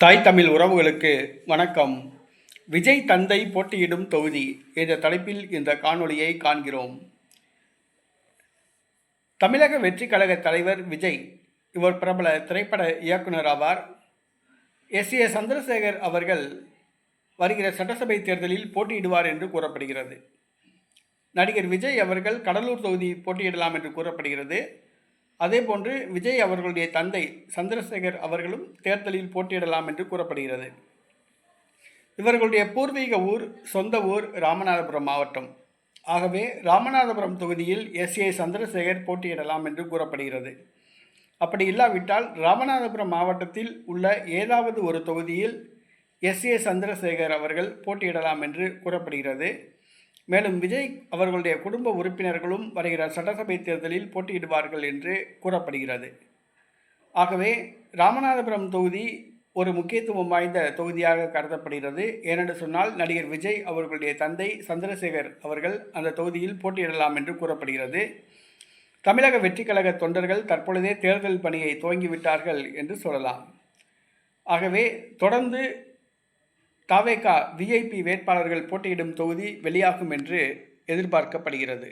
தாய் தமிழ் உறவுகளுக்கு வணக்கம். விஜய் தந்தை போட்டியிடும் தொகுதி என்ற தலைப்பில் இந்த காணொளியை காண்கிறோம். தமிழக வெற்றி கழக தலைவர் விஜய், இவர் பிரபல திரைப்பட இயக்குனர் ஆவார். எஸ். சந்திரசேகர் அவர்கள் வருகிற சட்டசபை தேர்தலில் போட்டியிடுவார் என்று கூறப்படுகிறது. நடிகர் விஜய் அவர்கள் கடலூர் தொகுதி போட்டியிடலாம் என்று கூறப்படுகிறது. அதேபோன்று விஜய் அவர்களுடைய தந்தை சந்திரசேகர் அவர்களும் தேர்தலில் போட்டியிடலாம் என்று கூறப்படுகிறது. இவர்களுடைய பூர்வீக ஊர், சொந்த ஊர் ராமநாதபுரம் மாவட்டம். ஆகவே ராமநாதபுரம் தொகுதியில் எஸ். சந்திரசேகர் போட்டியிடலாம் என்று கூறப்படுகிறது. அப்படி இல்லாவிட்டால் ராமநாதபுரம் மாவட்டத்தில் உள்ள ஏதாவது ஒரு தொகுதியில் எஸ். சந்திரசேகர் அவர்கள் போட்டியிடலாம் என்று கூறப்படுகிறது. மேலும் விஜய் அவர்களுடைய குடும்ப உறுப்பினர்களும் வருகிற சட்டசபை தேர்தலில் போட்டியிடுவார்கள் என்று கூறப்படுகிறது. ஆகவே ராமநாதபுரம் தொகுதி ஒரு முக்கியத்துவம் வாய்ந்த தொகுதியாக கருதப்படுகிறது. ஏனென்று சொன்னால் நடிகர் விஜய் அவர்களுடைய தந்தை சந்திரசேகர் அவர்கள் அந்த தொகுதியில் போட்டியிடலாம் என்று கூறப்படுகிறது. தமிழக வெற்றி கழக தொண்டர்கள் தற்பொழுதே தேர்தல் பணியை துவங்கிவிட்டார்கள் என்று சொல்லலாம். ஆகவே தொடர்ந்து தவேகா விஐபி வேட்பாளர்கள் போட்டியிடும் தொகுதி வெளியாகும் என்று எதிர்பார்க்கப்படுகிறது.